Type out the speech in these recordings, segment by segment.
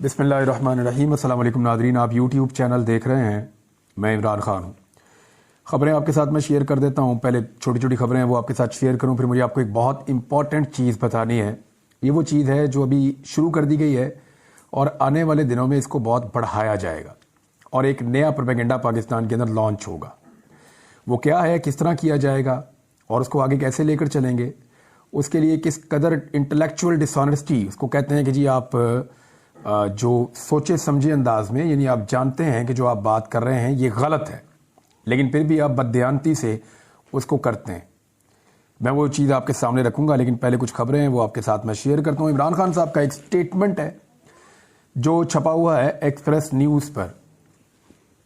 बिस्मिल्लाहिर्रहमानिर्रहीम। अस्सलाम वालेकुम नादरीन, आप यूट्यूब चैनल देख रहे हैं। मैं इमरान खान हूँ। ख़बरें आपके साथ मैं शेयर कर देता हूँ। पहले छोटी छोटी ख़बरें हैं वो आपके साथ शेयर करूँ, फिर मुझे आपको एक बहुत इंपॉर्टेंट चीज़ बतानी है। ये वो चीज़ है जो अभी शुरू कर दी गई है और आने वाले दिनों में इसको बहुत बढ़ाया जाएगा और एक नया प्रोपेगेंडा पाकिस्तान के अंदर लॉन्च होगा। वो क्या है, किस तरह किया जाएगा और उसको आगे कैसे लेकर चलेंगे, उसके लिए किस कदर इंटेलेक्चुअल डिसऑनेस्टी, उसको कहते हैं कि जी आप जो सोचे समझे अंदाज में, यानी आप जानते हैं कि जो आप बात कर रहे हैं ये गलत है लेकिन फिर भी आप बददियानती से उसको करते हैं। मैं वो चीज़ आपके सामने रखूंगा, लेकिन पहले कुछ खबरें हैं वो आपके साथ मैं शेयर करता हूँ। इमरान खान साहब का एक स्टेटमेंट है जो छपा हुआ है एक्सप्रेस न्यूज़ पर।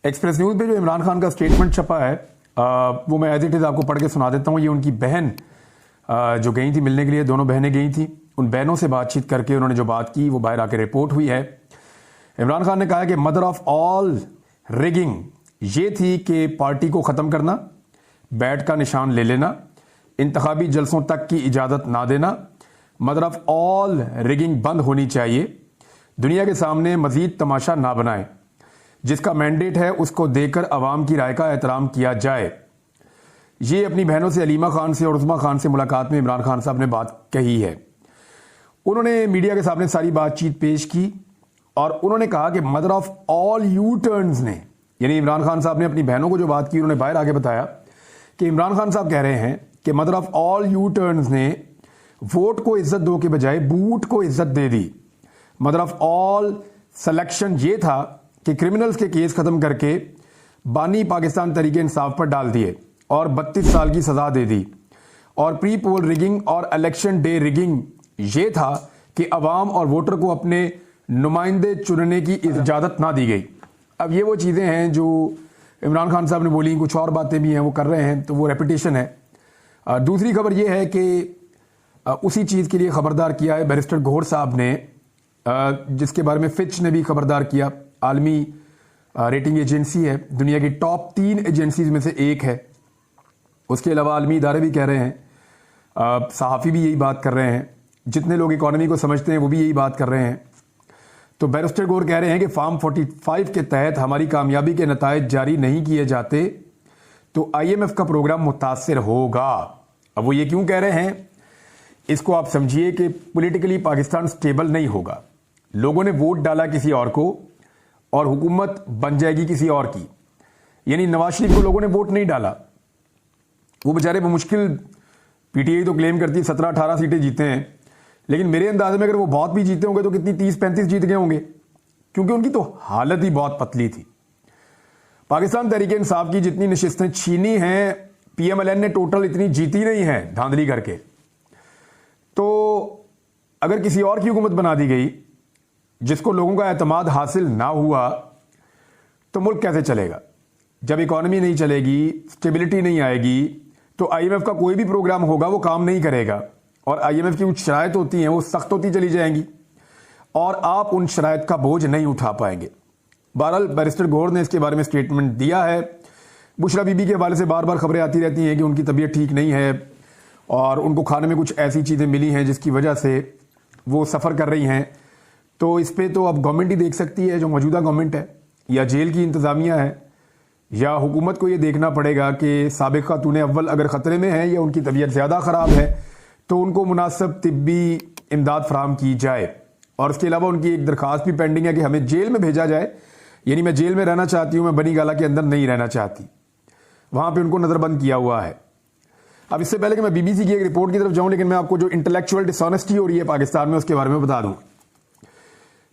एक्सप्रेस न्यूज़ पे जो इमरान खान का स्टेटमेंट छपा है वो मैं एज इट इज़ आपको पढ़ के सुना देता हूँ। ये उनकी बहन जो गई थी मिलने के लिए, दोनों बहनें गई थी, उन बहनों से बातचीत करके उन्होंने जो बात की वो बाहर आके रिपोर्ट हुई है। इमरान खान ने कहा कि मदर ऑफ ऑल रिगिंग ये थी कि पार्टी को ख़त्म करना, बैट का निशान ले लेना, इंतखाबी जलसों तक की इजाज़त ना देना। मदर ऑफ ऑल रिगिंग बंद होनी चाहिए। दुनिया के सामने मजीद तमाशा ना बनाए। जिसका मैंडेट है उसको देकर अवाम की राय का एहतराम किया जाए। ये अपनी बहनों से, अलीमा खान से और उस्मा खान से मुलाकात में इमरान खान साहब ने बात कही है। उन्होंने मीडिया के सामने सारी बातचीत पेश की और उन्होंने कहा कि mother of all you turns ने, यानी इमरान खान साहब ने अपनी बहनों को जो बात की उन्होंने बाहर आके बताया कि इमरान खान साहब कह रहे हैं कि mother of all you turns ने वोट को इज्जत दो के बजाय बूट को इज्जत दे दी। मदर ऑफ ऑल सिलेक्शन ये था कि क्रिमिनल्स के केस खत्म करके बानी पाकिस्तान तरीके इंसाफ पर डाल दिए और 32 साल की सजा दे दी। और प्री पोल रिगिंग और इलेक्शन डे रिगिंग ये था कि अवाम और वोटर को अपने नुमाइंदे चुनने की इजाज़त ना दी गई। अब ये वो चीज़ें हैं जो इमरान खान साहब ने बोली, कुछ और बातें भी हैं वो कर रहे हैं, तो वो रेपिटेशन है। दूसरी खबर ये है कि उसी चीज़ के लिए खबरदार किया है बैरिस्टर गौहर साहब ने, जिसके बारे में फिच ने भी खबरदार किया। आलमी रेटिंग एजेंसी है, दुनिया की टॉप 3 एजेंसीज में से एक है। उसके अलावा आलमी इदारे भी कह रहे हैं, सहाफ़ी भी यही बात कर रहे हैं, जितने लोग इकोनॉमी को समझते हैं वो भी यही बात कर रहे हैं। तो बैरिस्टर गौहर कह रहे हैं कि फार्म 45 के तहत हमारी कामयाबी के नतायज जारी नहीं किए जाते तो IMF का प्रोग्राम मुतासिर होगा। अब वो ये क्यों कह रहे हैं, इसको आप समझिए कि पॉलिटिकली पाकिस्तान स्टेबल नहीं होगा। लोगों ने वोट डाला किसी और को और हुकूमत बन जाएगी किसी और की। यानी नवाज शरीफ को लोगों ने वोट नहीं डाला, वो बेचारे मुश्किल, PTI तो क्लेम करती है 17-18 सीटें जीते हैं, लेकिन मेरे अंदाजे में अगर वो बहुत भी जीते होंगे तो कितनी 30-35 जीत गए होंगे, क्योंकि उनकी तो हालत ही बहुत पतली थी। पाकिस्तान तहरीक इंसाफ की जितनी नशिस्तें छीनी हैं, PMLN ने टोटल इतनी जीती नहीं है धांधली करके। तो अगर किसी और की हुकूमत बना दी गई जिसको लोगों का एतमाद हासिल ना हुआ तो मुल्क कैसे चलेगा। जब इकॉनमी नहीं चलेगी, स्टेबिलिटी नहीं आएगी, तो IMF का कोई भी प्रोग्राम होगा वो काम नहीं करेगा और IMF की कुछ शराइत होती हैं वो सख्त होती चली जाएंगी और आप उन शराइत का बोझ नहीं उठा पाएंगे। बहरहाल बैरिस्टर गौहर ने इसके बारे में स्टेटमेंट दिया है। बुशरा बीबी के हवाले से बार बार खबरें आती रहती हैं कि उनकी तबीयत ठीक नहीं है और उनको खाने में कुछ ऐसी चीज़ें मिली हैं जिसकी वजह से वो सफ़र कर रही हैं। तो इस पर तो अब गवर्नमेंट ही देख सकती है, जो मौजूदा गवर्नमेंट है या जेल की इंतज़ामिया है या हुकूमत को ये देखना पड़ेगा कि साबिक़ खातून अव्वल अगर ख़तरे में है या उनकी तबीयत ज़्यादा ख़राब है तो उनको मुनासिब तिब्बी इमदाद फराहम की जाए। और उसके अलावा उनकी एक दरख्वास्त भी पेंडिंग है कि हमें जेल में भेजा जाए। यानी मैं जेल में रहना चाहती हूँ, मैं बनी गाला के अंदर नहीं रहना चाहती, वहाँ पर उनको नज़रबंद किया हुआ है। अब इससे पहले कि मैं BBC की एक रिपोर्ट की तरफ जाऊँ, लेकिन मैं आपको जो इंटेलेक्चुअल डिसऑनेस्टी हो रही है पाकिस्तान में उसके बारे में बता दूँ।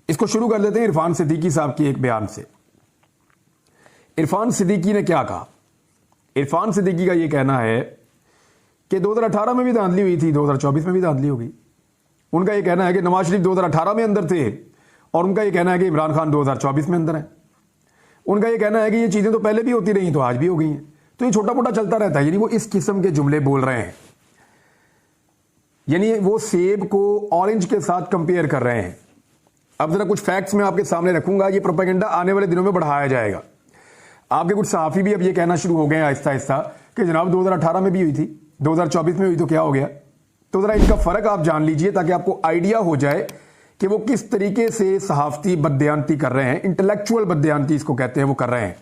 इसको शुरू कर देते हैं इरफान सिद्दीकी साहब के एक बयान से। इरफान सिद्दीकी ने क्या कहा। इरफान सिद्दीकी का यह कहना है कि 2018 में भी धांधली हुई थी, 2024 में भी धांधली हो गई। उनका यह कहना है कि नवाज शरीफ 2018 में अंदर थे और उनका यह कहना है कि इमरान खान 2024 में अंदर है। उनका यह कहना है कि ये चीजें तो पहले भी होती रही तो आज भी हो गई हैं। तो ये छोटा मोटा चलता रहता है। यानी वो इस किस्म के जुमले बोल रहे हैं, यानी वो सेब को ऑरेंज के साथ कंपेयर कर रहे हैं। अब जरा कुछ फैक्ट्स मैं आपके सामने रखूंगा। ये प्रोपेगेंडा आने वाले दिनों में बढ़ाया जाएगा। आपके कुछ सहाफी भी अब ये कहना शुरू हो गए आहिस्ता आहिस्ता कि जनाब 2018 में भी हुई थी, 2024 में हुई तो क्या हो गया। तो जरा इनका फर्क आप जान लीजिए ताकि आपको आइडिया हो जाए कि वो किस तरीके से सहाफती बदयांती कर रहे हैं, इंटेलेक्चुअल बदयांती इसको कहते हैं, वो कर रहे हैं।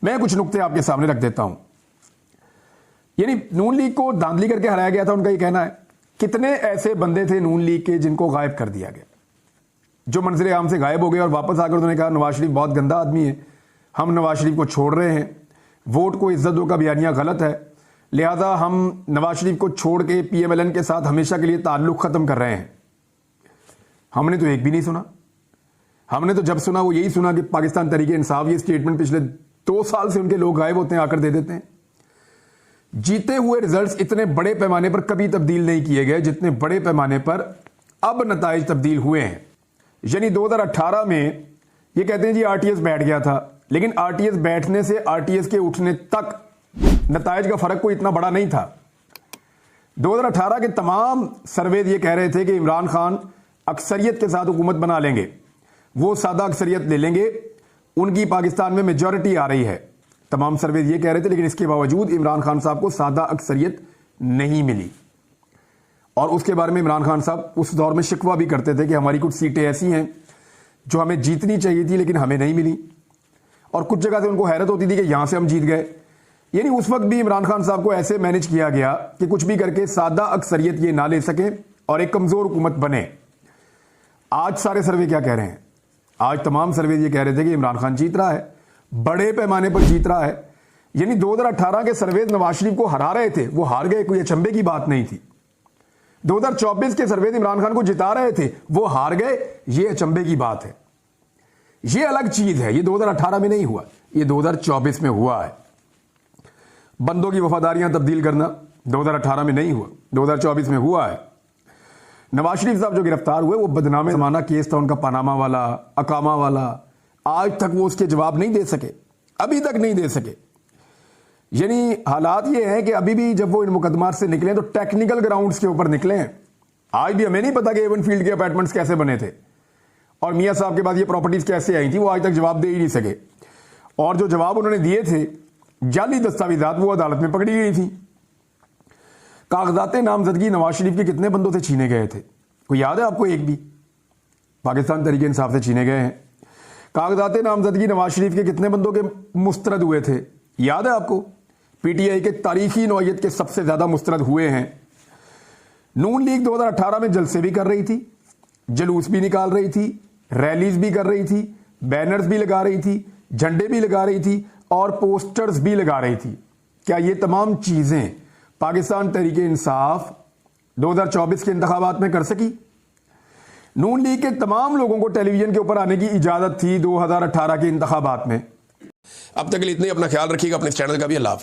मैं कुछ नुक्ते आपके सामने रख देता हूं। यानी नून लीग को धांधली करके हराया गया था, उनका ये कहना है। कितने ऐसे बंदे थे नून लीग के जिनको गायब कर दिया गया, जो मंजर आम से गायब हो गए और वापस आकर उन्होंने कहा नवाज शरीफ बहुत गंदा आदमी है, हम नवाज शरीफ को छोड़ रहे हैं, वोट को इज्जत दो का बयानिया गलत है, लिहाजा हम नवाज शरीफ को छोड़ के PMLN के साथ हमेशा के लिए ताल्लुक खत्म कर रहे हैं। हमने तो एक भी नहीं सुना। हमने तो जब सुना वो यही सुना कि पाकिस्तान तहरीक इंसाफ ये स्टेटमेंट पिछले 2 साल से उनके लोग गायब होते हैं, आकर दे देते हैं। जीते हुए रिजल्ट्स इतने बड़े पैमाने पर कभी तब्दील नहीं किए गए जितने बड़े पैमाने पर अब नताइज तब्दील हुए हैं। यानी 2018 में ये कहते हैं जी RTS बैठ गया था, लेकिन RTS बैठने से RTS के उठने तक नताइज का फर्क कोई इतना बड़ा नहीं था। 2018 के तमाम सर्वे ये कह रहे थे कि इमरान खान अक्सरियत के साथ हुकूमत बना लेंगे, वो सादा अक्सरियत ले लेंगे, उनकी पाकिस्तान में मेजॉरिटी आ रही है। तमाम सर्वे ये कह रहे थे, लेकिन इसके बावजूद इमरान खान साहब को सादा अक्सरियत नहीं मिली। और उसके बारे में इमरान खान साहब उस दौर में शिकवा भी करते थे कि हमारी कुछ सीटें ऐसी हैं जो हमें जीतनी चाहिए थी लेकिन हमें नहीं मिली, और कुछ जगह से उनको हैरत होती थी कि यहां से हम जीत गए। यानी उस वक्त भी इमरान खान साहब को ऐसे मैनेज किया गया कि कुछ भी करके सादा अक्सरियत ये ना ले सके और एक कमजोर हुकूमत बने। आज सारे सर्वे क्या कह रहे हैं? आज तमाम सर्वे ये कह रहे थे कि इमरान खान जीत रहा है, बड़े पैमाने पर जीत रहा है। यानी 2018 के सर्वे नवाज शरीफ को हरा रहे थे, वो हार गए, कोई अचंभे की बात नहीं थी। 2024 के सर्वे इमरान खान को जिता रहे थे, वो हार गए, ये अचंभे की बात है। ये अलग चीज है, ये 2018 में नहीं हुआ, ये 2024 में हुआ है। बंदों की वफादारियां तब्दील करना 2018 में नहीं हुआ, 2024 में हुआ है। नवाज शरीफ साहब जो गिरफ्तार हुए वो बदनामे जमाना केस था उनका, पनामा वाला, अकामा वाला, आज तक वो उसके जवाब नहीं दे सके, अभी तक नहीं दे सके। यानी हालात ये हैं कि अभी भी जब वो इन मुकदमात से निकले तो टेक्निकल ग्राउंड्स के ऊपर निकले हैं। आज भी हमें नहीं पता कि एवन फील्ड के अपार्टमेंट्स कैसे बने थे और मियां साहब के बाद ये प्रॉपर्टीज कैसे आई थी, वो आज तक जवाब दे ही नहीं सके। और जो जवाब उन्होंने दिए थे, जाली दस्तावेजात, वो अदालत में पकड़ी गई थी। कागजात नामजदगी नवाज शरीफ के कितने बंदों से छीने गए थे, कोई याद है आपको? एक भी। पाकिस्तान तहरीक इंसाफ से छीने गए हैं। कागजात नामजदगी नवाज शरीफ के कितने बंदों के मुस्तरद हुए थे, याद है आपको? PTI के तारीखी नौयत के सबसे ज्यादा मुस्तरद हुए हैं। नून लीग 2018 में जलसे भी कर रही थी, जलूस भी निकाल रही थी, रैलीज भी कर रही थी, बैनर्स भी लगा रही थी, झंडे भी लगा रही थी और पोस्टर्स भी लगा रही थी। क्या ये तमाम चीजें पाकिस्तान तहरीक इंसाफ 2024 के इंतखाबात में कर सकी? नून लीग के तमाम लोगों को टेलीविजन के ऊपर आने की इजाजत थी 2018 के इंतखाबात में। अब तक के लिए इतना ही। अपना ख्याल रखिएगा, अपने चैनल का भी। अल्लाह हाफ़िज़।